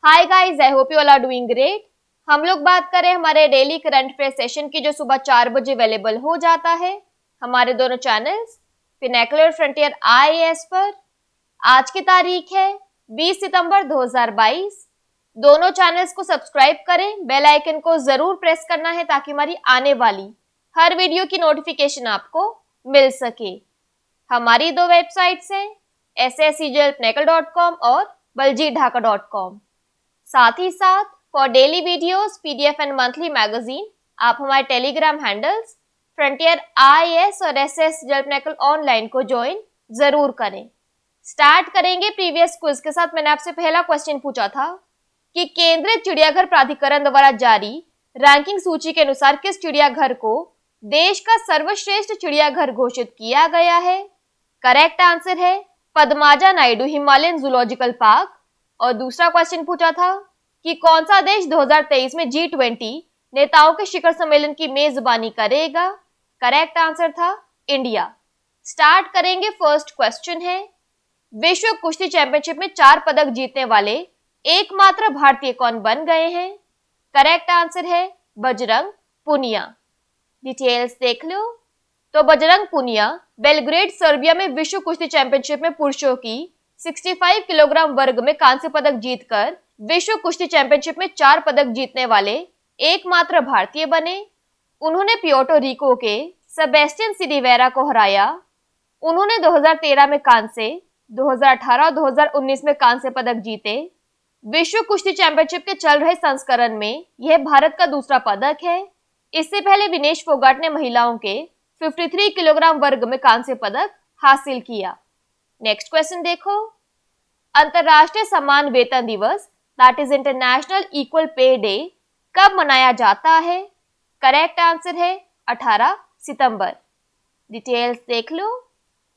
Hi guys, I hope you all are doing great. हम लोग बात करें हमारे डेली करंट अफेयर सेशन की, जो सुबह 4 बजे अवेलेबल हो जाता है हमारे दोनों चैनल्स पिनेकल फ्रंटियर IAS पर। आज की तारीख है 20 सितंबर 2022। दोनों चैनल्स को सब्सक्राइब करें, बेल आइकन को जरूर प्रेस करना है ताकि हमारी आने वाली हर वीडियो की नोटिफिकेशन आपको मिल सके। हमारी दो वेबसाइट्स हैं sscjlpinnacle.com और baljeetdhaka.com। साथ ही साथ for daily videos, PDF and monthly magazine आप हमारे टेलीग्राम हैंडल्स फ्रंटियर IAS और SS जलपनेकल ऑनलाइन को ज्वाइन जरूर करें। स्टार्ट करेंगे प्रीवियस क्विज के साथ। मैंने आपसे पहला क्वेश्चन पूछा था कि केंद्रीय चिड़ियाघर प्राधिकरण द्वारा जारी रैंकिंग सूची के अनुसार किस चिड़ियाघर को देश का सर्वश्रेष्ठ चिड़ियाघर घोषित किया गया है। करेक्ट आंसर है Padmaja Naidu Himalayan zoological park. और दूसरा क्वेश्चन पूछा था कि कौन सा देश 2023 में G20 नेताओं के शिखर सम्मेलन की मेजबानी करेगा। करेक्ट आंसर था इंडिया। स्टार्ट करेंगे। फर्स्ट क्वेश्चन है, विश्व कुश्ती चैंपियनशिप में 4 पदक जीतने वाले एकमात्र भारतीय कौन बन गए हैं। करेक्ट आंसर है बजरंग पुनिया। डिटेल्स देख लो। तो बजरंग पुनिया बेलग्रेड सर्बिया में विश्व कुश्ती चैंपियनशिप में पुरुषों की 65 किलोग्राम वर्ग में कांस्य पदक जीतकर विश्व कुश्ती चैंपियनशिप में 4 पदक जीतने वाले एकमात्र भारतीय बने। उन्होंने प्योर्टो रिको के सेबेस्टियन सिडिवेरा को हराया। उन्होंने 2013 में कांस्य, 2018 और 2019 में कांस्य पदक जीते। विश्व कुश्ती चैंपियनशिप के चल रहे संस्करण में यह भारत का दूसरा पदक है। इससे पहले विनेश फोगाट ने महिलाओं के 53 किलोग्राम वर्ग में कांस्य पदक हासिल किया। नेक्स्ट क्वेश्चन देखो। अंतरराष्ट्रीय समान वेतन दिवस that is international equal pay day कब मनाया जाता है। करेक्ट आंसर है 18 सितंबर। डिटेल्स देख लो।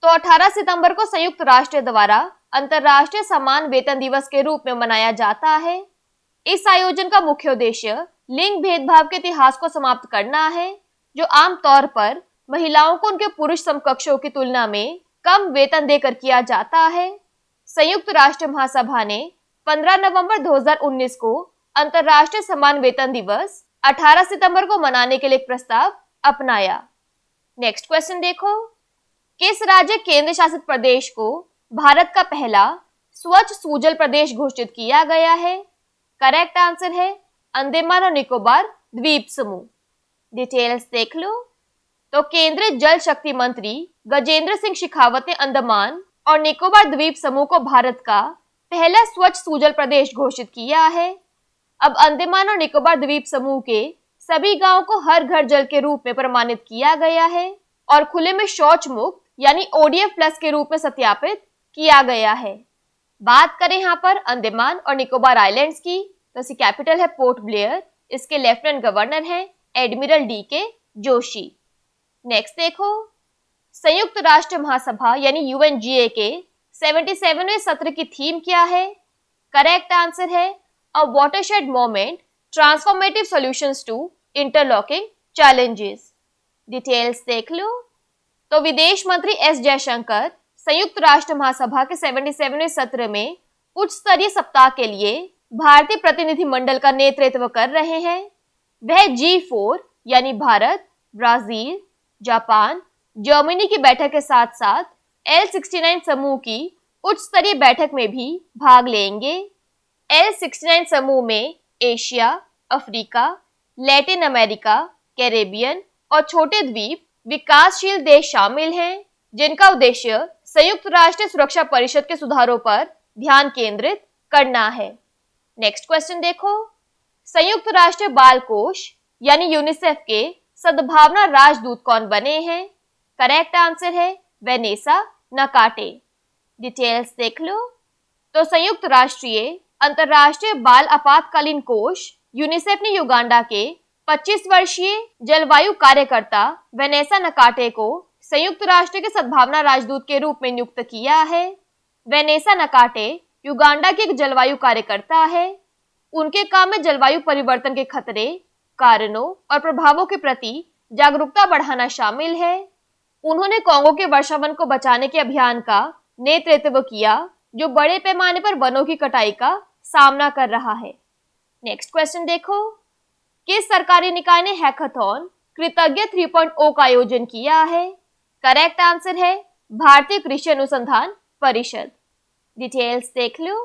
तो 18 सितंबर को संयुक्त राष्ट्र द्वारा अंतरराष्ट्रीय समान वेतन दिवस के रूप में मनाया जाता है। इस आयोजन का मुख्य उद्देश्य लिंग भेदभाव के इतिहास को समाप्त करना है, जो आमतौर पर महिलाओं को उनके पुरुष समकक्षों की तुलना में कम वेतन देकर किया जाता है। संयुक्त राष्ट्र महासभा ने 15 नवंबर 2019 को अंतरराष्ट्रीय समान वेतन दिवस 18 सितंबर को मनाने के लिए एक प्रस्ताव अपनाया। नेक्स्ट क्वेश्चन देखो। किस राज्य केंद्र शासित प्रदेश को भारत का पहला स्वच्छ सूजल प्रदेश घोषित किया गया है। करेक्ट आंसर है अंडमान और निकोबार द्वीप समूह। डिटेल्स देख लो। तो केंद्रीय जल शक्ति मंत्री गजेंद्र सिंह शेखावत ने अंडमान और निकोबार द्वीप समूह को भारत का पहला स्वच्छ सूजल प्रदेश घोषित किया है। अब अंडमान और निकोबार द्वीप समूह के सभी गांवों को हर घर जल के रूप में प्रमाणित किया गया है और खुले में शौच मुक्त यानी ODF+ के रूप में सत्यापित किया गया है। बात करें यहाँ पर अंडमान और निकोबार आइलैंड्स की, तो इसकी कैपिटल है पोर्ट ब्लेयर। इसके लेफ्टिनेंट गवर्नर हैं एडमिरल DK जोशी। नेक्स्ट देखो। संयुक्त राष्ट्र महासभा यानी UNGA के 77वें सत्र की थीम क्या है। करेक्ट आंसर है a watershed moment transformative solutions to interlocking challenges. Details देख लो। तो विदेश मंत्री S जयशंकर संयुक्त राष्ट्र महासभा के 77वें सत्र में उच्च स्तरीय सप्ताह के लिए भारतीय प्रतिनिधि मंडल का नेतृत्व कर रहे हैं। वह G4 यानी भारत, ब्राजील, जापान, जर्मनी की बैठक के साथ साथ L69 समूह की उच्च स्तरीय बैठक में भी भाग लेंगे। L69 समूह में Asia, Africa, Latin America, Caribbean और छोटे द्वीप विकासशील देश शामिल हैं, जिनका उद्देश्य संयुक्त राष्ट्र सुरक्षा परिषद के सुधारों पर ध्यान केंद्रित करना है। नेक्स्ट क्वेश्चन देखो। संयुक्त राष्ट्र बाल कोष यानी यूनिसेफ के सद्भावना राजदूत कौन बने हैं। करेक्ट आंसर है वेनेसा नकाटे। डिटेल्स देख लो। तो संयुक्त राष्ट्रीय अंतरराष्ट्रीय बाल आपातकालीन कोष यूनिसेफ ने युगांडा के 25 वर्षीय जलवायु कार्यकर्ता वेनेसा नकाटे को संयुक्त राष्ट्र के सद्भावना राजदूत के रूप में नियुक्त किया है। वेनेसा नकाटे युगांडा की एक जलवायु कार्यकर्ता है। उनके काम में जलवायु परिवर्तन के खतरे, कारणों और प्रभावों के प्रति जागरूकता बढ़ाना शामिल है। उन्होंने कोंगो के वर्षावन को बचाने के अभियान का नेतृत्व किया, जो बड़े पैमाने पर वनों की कटाई का सामना कर रहा है। नेक्स्ट क्वेश्चन देखो, किस सरकारी निकाय ने हैकाथॉन कृतज्ञ 3.0 का आयोजन किया है? करेक्ट आंसर है भारतीय कृषि अनुसंधान परिषद। डिटेल्स देख लो।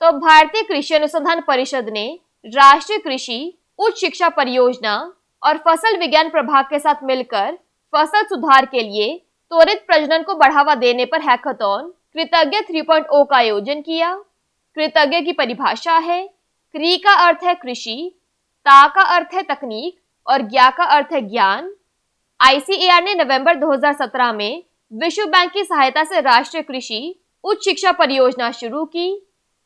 तो भारतीय कृषि अनुसंधान परिषद ने राष्ट्रीय कृषि उच्च शिक्षा परियोजना और फसल विज्ञान प्रभाग के साथ मिलकर फसल सुधार के लिए त्वरित प्रजनन को बढ़ावा देने पर हैकाथॉन कृतज्ञ 3.0 का आयोजन किया। कृतज्ञ की परिभाषा है, कृ का अर्थ है कृषि, ता का अर्थ है तकनीक और ज्ञा का अर्थ है ज्ञान। ICAR ने नवंबर 2017 में विश्व बैंक की सहायता से राष्ट्रीय कृषि उच्च शिक्षा परियोजना शुरू की।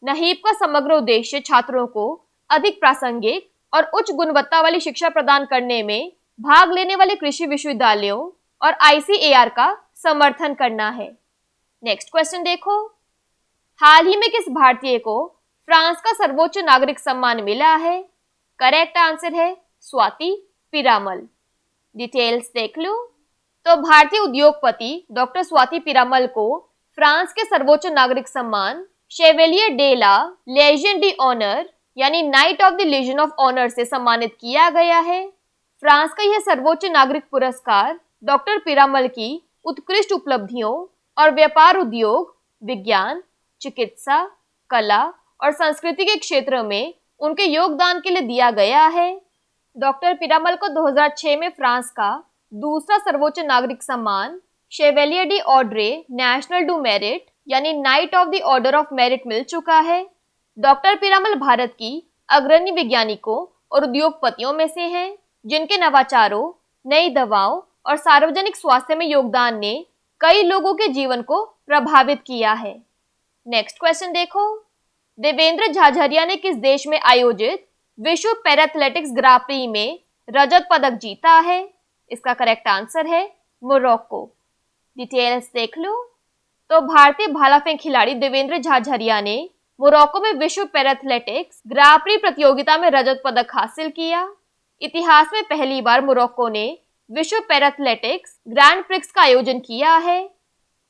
नहीप का समग्र उद्देश्य छात्रों को अधिक प्रासंगिक और उच्च गुणवत्ता वाली शिक्षा प्रदान करने में भाग लेने वाले कृषि विश्वविद्यालयों और ICAR का समर्थन करना है। नेक्स्ट क्वेश्चन देखो, हाल ही में किस भारतीय को फ्रांस का सर्वोच्च नागरिक सम्मान मिला है? करेक्ट आंसर है स्वाति पीरामल। डिटेल्स देख लो। तो भारतीय उद्योगपति डॉक्टर स्वाति पीरामल को फ्रांस के सर्वोच्च नागरिक सम्मान chevalier de la legion de honneur यानी knight of the legion of honour से सम्मानित किया गया है। फ्रांस का यह सर्वोच्च नागरिक पुरस्कार डॉक्टर पीरामल की उत्कृष्ट उपलब्धियों और व्यापार, उद्योग, विज्ञान, चिकित्सा, कला और संस्कृति के क्षेत्र में उनके योगदान के लिए दिया गया है। डॉक्टर पीरामल को 2006 में फ्रांस का दूसरा सर्वोच्च नागरिक सम्मान chevalier de ordre national du merite यानी knight of the order of merit मिल चुका है। डॉक्टर पीरामल भारत की अग्रणी वैज्ञानिकों और उद्योगपतियों में से हैं, जिनके नवाचारों, नई दवाओं और सार्वजनिक स्वास्थ्य में योगदान ने कई लोगों के जीवन को प्रभावित किया है। नेक्स्ट क्वेश्चन देखो, देवेंद्र झाझरिया ने किस देश में आयोजित विश्व पैराथलेटिक्स ग्रां प्री में रजत पदक जीता है? इसका करेक्ट आंसर है मोरक्को। डिटेल्स देख लो। तो भारतीय भाला फेंक खिलाड़ी देवेंद्र झाझरिया ने मोरक्को में विश्व पैराथलेटिक्स ग्रां प्री प्रतियोगिता में रजत पदक हासिल किया। इतिहास में पहली बार मोरक्को ने विश्व पैराथलेटिक्स ग्रैंड प्रिक्स का आयोजन किया है।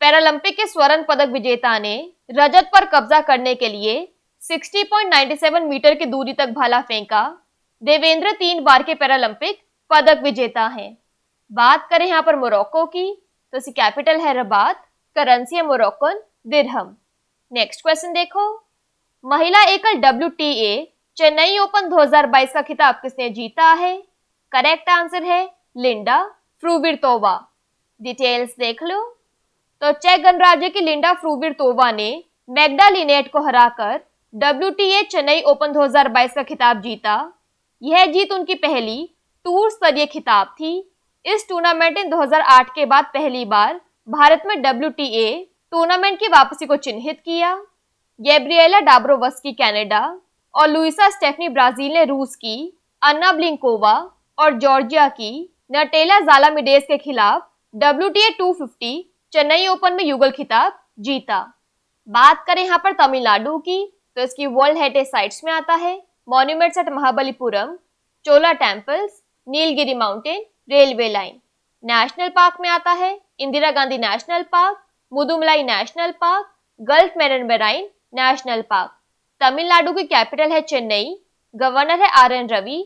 पैरालंपिक के स्वर्ण पदक विजेता ने रजत पर कब्जा करने के लिए 60.97 मीटर की दूरी तक भाला फेंका। देवेंद्र 3 बार के पैरालंपिक पदक विजेता हैं। बात करें यहाँ पर मोरक्को की, तो इसकी कैपिटल है रबात, करेंसी है मोरक्कन दिरहम। नेक्स्ट क्वेश्चन देखो, महिला एकल WTA चेन्नई ओपन 2022 का खिताब किसने जीता है? करेक्ट आंसर है लिंडा फ्रुविर्तोवा। डिटेल्स देख लो। तो चेक गणराज्य की लिंडा फ्रुविर्तोवा ने मैग्डा लिनेट को हराकर WTA चेन्नई ओपन 2022 का खिताब जीता। यह जीत उनकी पहली टूर स्तरीय खिताब थी। इस टूर्नामेंट ने 2008 के बाद पहली बार भारत में WTA टूर्नामेंट की वापसी को चिन्हित किया। गैब्रिएला डाब्रोवस्की कनाडा और लुइसा स्टेफनी ब्राजील ने रूस की अन्ना ब्लिंकोवा और जॉर्जिया की नटेला ज़ालामिडेस के खिलाफ WTA 250 चेन्नई ओपन में युगल खिताब जीता। बात करें यहाँ पर तमिलनाडु की, तो इसकी वर्ल्ड हेरिटेज साइट्स में आता है monuments at Mahabalipuram, Chola temples, Nilgiri mountain, railway line. National park में आता है Indira Gandhi national park, Mudumalai national park, gulf marine national park. Tamil Nadu की कैपिटल है चेन्नई, गवर्नर है RN रवि,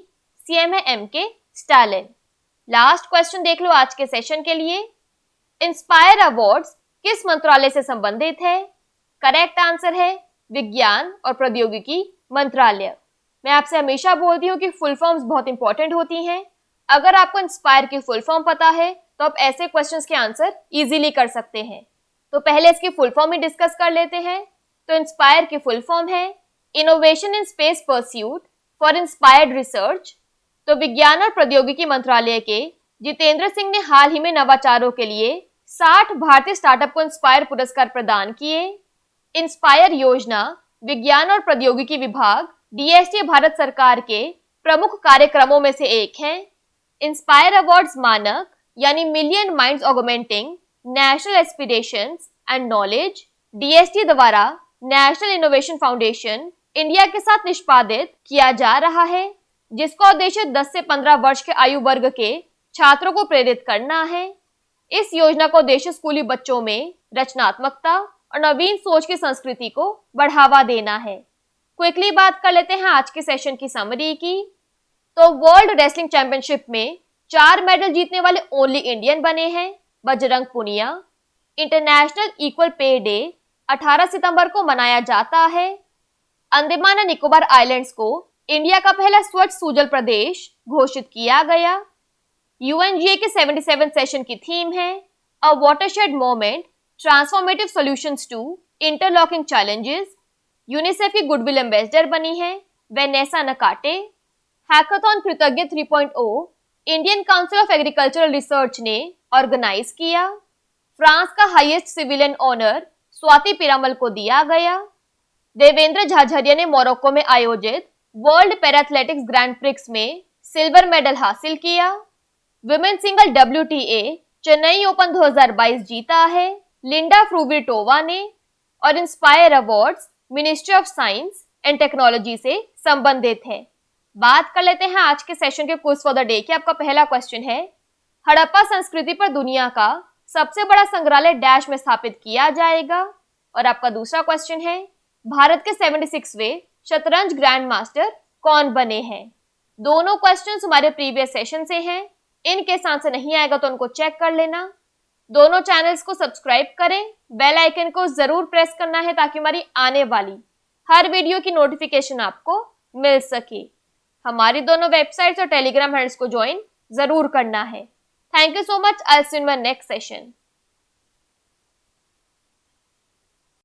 CM है MK स्टालिन। लास्ट क्वेश्चन देख लो आज के सेशन के लिए, इंस्पायर अवार्ड्स किस मंत्रालय से संबंधित है? करेक्ट आंसर है विज्ञान और प्रौद्योगिकी मंत्रालय। मैं आपसे हमेशा बोलती हूँ कि फुल फॉर्म्स बहुत इंपॉर्टेंट होती हैं। अगर आपको इंस्पायर की फुल फॉर्म पता है तो आप ऐसे क्वेश्चंस के आंसर इजीली कर सकते हैं। तो पहले इसकी फुल फॉर्म ही डिस्कस कर लेते हैं। तो इंस्पायर की फुल फॉर्म है innovation in space pursuit for inspired research. तो विज्ञान और प्रौद्योगिकी मंत्रालय के जितेंद्र सिंह ने हाल ही में नवाचारों के लिए 60 भारतीय स्टार्टअप को इंस्पायर पुरस्कार प्रदान किए। इंस्पायर योजना विज्ञान और प्रौद्योगिकी विभाग DST भारत सरकार के प्रमुख कार्यक्रमों में से एक है। इंस्पायर अवार्ड्स मानक यानी million minds augmenting national aspirations and knowledge DST द्वारा नेशनल इनोवेशन फाउंडेशन इंडिया के साथ निष्पादित किया जा रहा है, जिसका उद्देश्य 10 से 15 वर्ष के आयु वर्ग के छात्रों को प्रेरित करना है। इस योजना का उद्देश्य स्कूली बच्चों में रचनात्मकता और नवीन सोच की संस्कृति को बढ़ावा देना है। क्विकली बात कर लेते हैं आज के सेशन की समरी की। तो वर्ल्ड रेसलिंग चैंपियनशिप में 4 मेडल जीतने वाले ओनली इंडियन बने हैं Bajrang Punia. International equal pay day 18 सितंबर को मनाया जाता है। अंडमान एंड निकोबार आइलैंड्स को इंडिया का पहला स्वच्छ सूजल प्रदेश घोषित किया गया। यूएनजीए के 77 सेशन की थीम है a watershed moment transformative solutions to interlocking challenges. UNICEF की गुडविल एम्बेसडर बनी है Vanessa Nakate. Hackathon Kritagya 3.0 Indian Council of Agricultural Research ने ऑर्गेनाइज किया। फ्रांस का highest civilian honour Swati Piramal को दिया गया। देवेंद्र झाझरिया ने मोरक्को में आयोजित वर्ल्ड पैराथलेटिक्स ग्रैंड प्रिक्स में सिल्वर मेडल हासिल किया। Women single WTA Chennai open 2022 जीता है लिंडा फ्रूविटोवा ने। और inspire awards ministry of science and technology से संबंधित है। बात कर लेते हैं आज के सेशन के क्विज फॉर द डे की। आपका पहला क्वेश्चन है हड़प्पा संस्कृति पर दुनिया का सबसे बड़ा संग्रहालय डैश में स्थापित किया जाएगा। और आपका दूसरा क्वेश्चन है भारत के 76वें शतरंज ग्रैंड मास्टर कौन बने हैं। दोनों क्वेश्चंस हमारे प्रीवियस सेशन से हैं। इनके आंसर नहीं आएगा तो उनको चेक कर लेना। दोनों चैनल्स को सब्सक्राइब करें, बेल आइकन को जरूर प्रेस करना है ताकि हमारी आने वाली हर वीडियो की नोटिफिकेशन आपको मिल सके। हमारी दोनों वेबसाइट्स और टेलीग्राम हैंडल्स को ज्वाइन जरूर करना है। Thank you so much. I will see you in my next session.